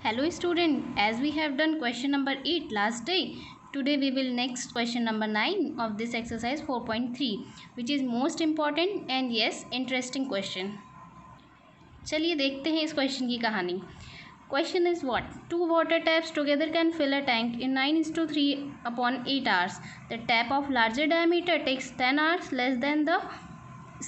Hello student, as we have done question number 8 last day, today we will next question number 9 of this exercise 4.3 which is most important and yes interesting question. चलिए देखते हैं इस question की कहानी. Question is what? Two water taps together can fill a tank in 9:3/8 hours. The tap of larger diameter takes 10 hours less than the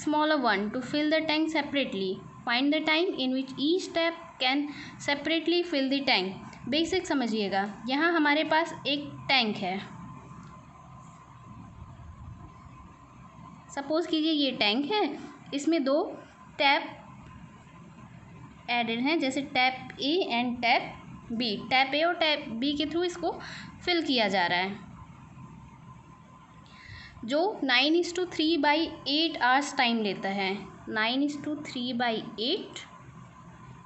smaller one to fill the tank separately. Find the time in which each tap can separately fill the tank. Basic समझिएगा. यहाँ हमारे पास एक tank है. Suppose कीजिए ये tank है, इसमें दो टैप एडेड हैं, जैसे tap A and tap B. Tap A और टैप बी के थ्रू इसको फिल किया जा रहा है, जो 9:3/8 आवर्स टाइम लेता है. 9:3/8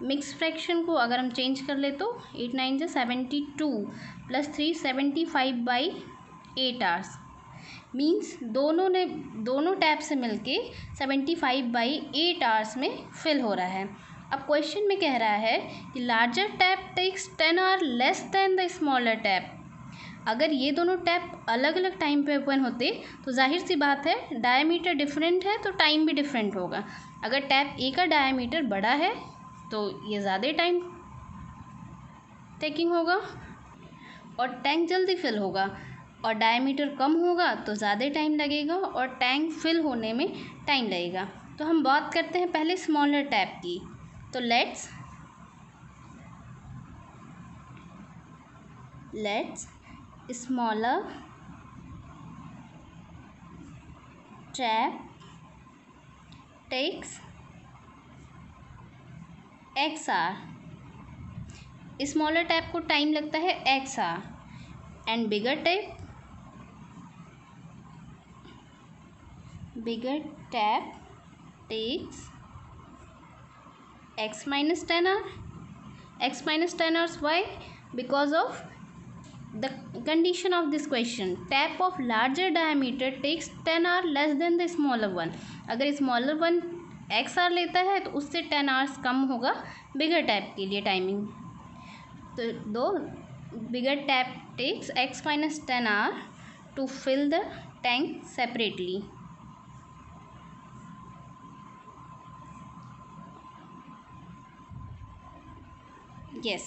मिक्स फ्रैक्शन को अगर हम चेंज कर ले तो 8 9 जा 72 प्लस 3 75/8 आवर्स. मीन्स दोनों टैप से मिलके 75/8 आवर्स में फिल हो रहा है. अब क्वेश्चन में कह रहा है कि larger tap takes 10 hour less than the smaller tap. अगर ये दोनों टैप अलग अलग टाइम पे ओपन होते तो जाहिर सी बात है डायमीटर डिफरेंट है तो टाइम भी डिफरेंट होगा. अगर टैप ए का डायमीटर बड़ा है तो ये ज़्यादा टाइम टेकिंग होगा और टैंक जल्दी फिल होगा, और डायमीटर कम होगा तो ज़्यादा टाइम लगेगा और टैंक फिल होने में टाइम लगेगा. तो हम बात करते हैं पहले स्मॉलर टैप की. तो let's smaller tap takes x hour. Smaller tap को टाइम लगता है x hour and bigger tap takes x minus 10 hour. x minus 10 hours. Why? Because of the condition of this question. Tap of larger diameter takes 10 hour less than the smaller one. अगर smaller one x hour लेता है तो उससे 10 hours कम होगा बिगर tap के लिए timing. तो दो बिगर tap takes x minus 10 hour to fill the tank separately. Yes,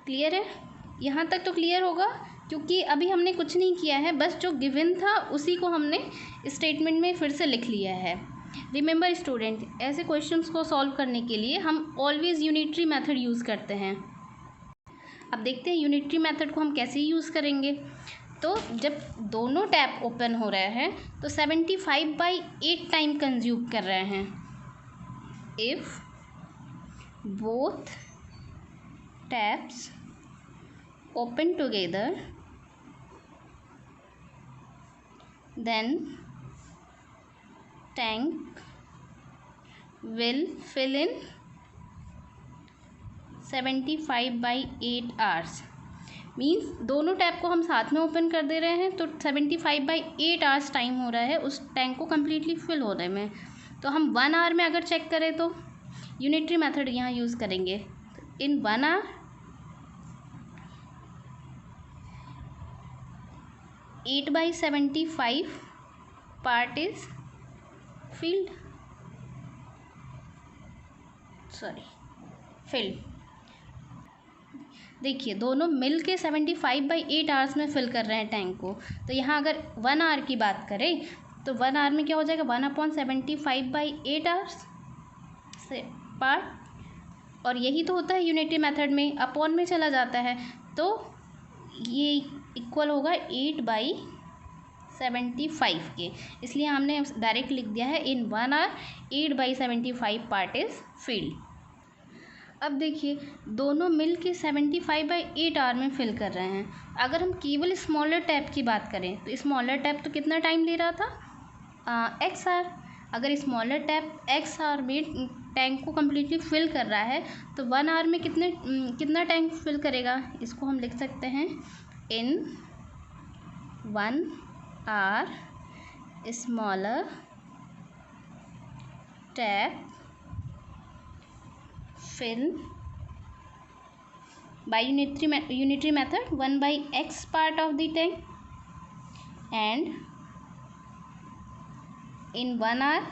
clear है. यहाँ तक तो क्लियर होगा क्योंकि अभी हमने कुछ नहीं किया है, बस जो गिवन था उसी को हमने स्टेटमेंट में फिर से लिख लिया है. रिमेंबर स्टूडेंट, ऐसे क्वेश्चंस को सॉल्व करने के लिए हम ऑलवेज यूनिटरी मेथड यूज़ करते हैं. अब देखते हैं यूनिटरी मेथड को हम कैसे यूज़ करेंगे. तो जब दोनों टैप ओपन हो रहे हैं तो 75/8 टाइम कंज्यूम कर रहे हैं. If both taps open together then tank will fill in 75/8 hours. Means दोनों टैप को हम साथ में ओपन कर दे रहे हैं तो 75/8 आवर्स टाइम हो रहा है उस टैंक को कम्प्लीटली फिल होने में. तो हम 1 आवर में अगर चेक करें तो यूनिटरी मेथड यहाँ यूज़ करेंगे. इन 1 आवर 8/75 part is filled. देखिए दोनों मिल के 75/8 आवर्स में फिल कर रहे हैं टैंक को. तो यहाँ अगर 1 आवर की बात करें तो 1 आवर में क्या हो जाएगा 1/75/8 आवर्स से पार्ट, और यही तो होता है यूनिटरी मेथड में, अपॉन में चला जाता है तो ये इक्वल होगा 8/75 के. इसलिए हमने डायरेक्ट लिख दिया है इन 1 आवर 8/75 पार्ट इज फिल्ड. अब देखिए दोनों मिल के 75/8 आवर में फिल कर रहे हैं. अगर हम केवल स्मॉलर टैप की बात करें तो स्मॉलर टैप तो कितना टाइम ले रहा था एक्स आवर. अगर स्मॉलर टैप एक्स आवर में टैंक को कम्प्लीटली फिल कर रहा है तो 1 आवर में कितना टैंक फिल करेगा. इसको हम लिख सकते हैं in 1 hour smaller tap fill by unitary method 1 by x part of the tank, and in 1 hour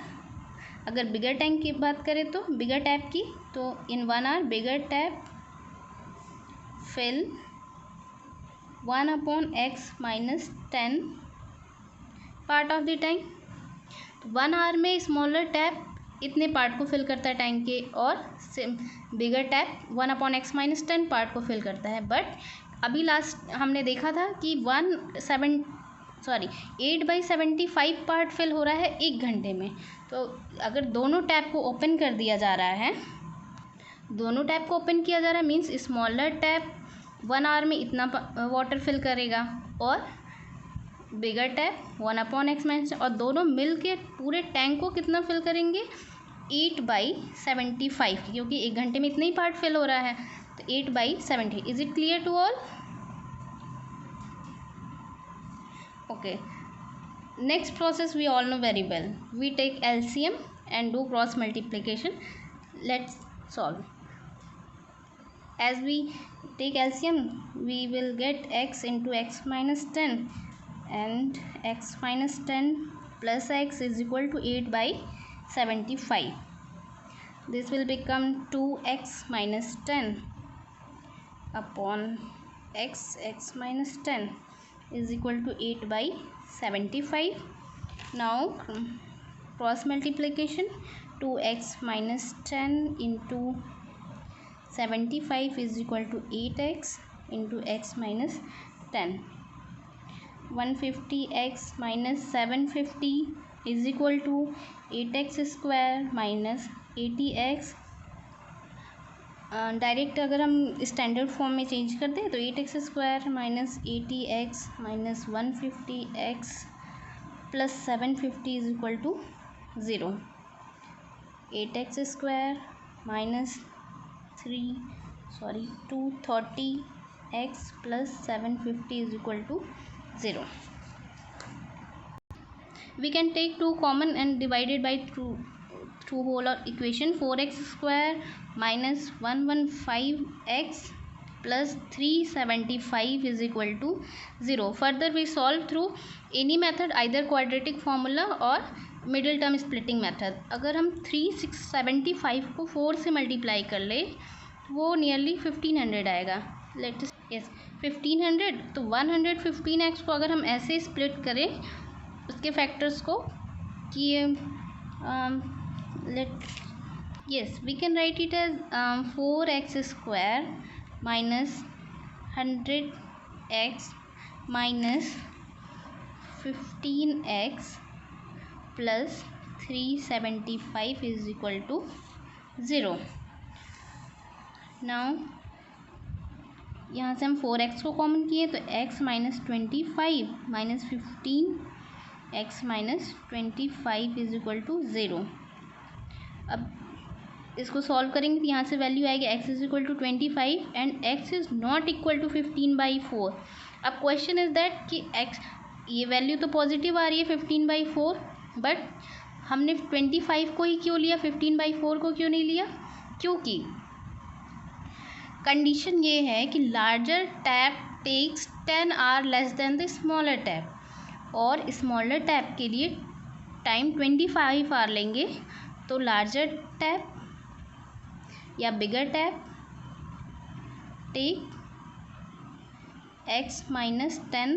अगर बिगर टैंक की बात करें तो बिगर टैप की, तो in 1 hour bigger tap fill 1/x minus 10 part of the tank. 1 hour में smaller tap इतने part को फिल करता है टैंक के, और bigger tap 1/x minus 10 part को फिल करता है। बट अभी लास्ट हमने देखा था कि 8/75 पार्ट फिल हो रहा है 1 घंटे में। तो अगर दोनों टैप को ओपन कर दिया जा रहा है, दोनों टैप को ओपन किया जा रहा है मीन्स स्मॉलर टैप 1 hour में इतना वाटर फिल करेगा, और बिगर टैप 1/x minus, और दोनों मिल के पूरे टैंक को कितना फिल करेंगे 8/75, क्योंकि 1 घंटे में इतना ही पार्ट फिल हो रहा है, तो 8/70। Is it clear to all? Okay, next process we all know very well. We take LCM and do cross multiplication. Let's solve. As we take LCM, we will get x into x minus 10, and x minus 10 plus x is equal to 8/75. This will become 2x minus 10 upon x minus 10 is equal to 8/75. Now cross multiplication, 2x minus 10 into 75 is equal to 8x into x minus 10. 150x minus 750 is equal to 8x square minus 80x. Direct अगर हम standard form में change कर दें तो 8x square minus 80x minus 150x plus 750 is equal to 0। 8x square minus 230x plus 750 is equal to 0। We can take 2 common and divide it by 2 whole equation. 4x square minus 115x plus 375 is equal to 0. Further we solve through any method, either quadratic formula or middle term splitting method. अगर हम 375 को 4 से multiply कर ले वो nearly 1500 आएगा। Let's yes 1500, तो 115x को अगर हम ऐसे स्प्लिट करें उसके फैक्टर्स को कि we can write it as 4x square minus 100x minus 15x plus 375 is equal to 0. Now यहाँ से हम 4x को कॉमन किए तो x minus 25 minus 15x minus 25 is equal to 0. अब इसको सॉल्व करेंगे तो यहाँ से वैल्यू आएगी x is equal to 25 and x is not equal to 15/4। अब क्वेश्चन इज दैट कि x ये वैल्यू तो पॉजिटिव आ रही है 15/4, बट हमने 25 को ही क्यों लिया, 15/4 को क्यों नहीं लिया? क्योंकि कंडीशन ये है कि larger tap takes 10 hour less than the smaller tap, और स्मॉलर टैप के लिए टाइम 25 hour लेंगे। तो लार्जर टैप या बिगर टैप टेक x minus 10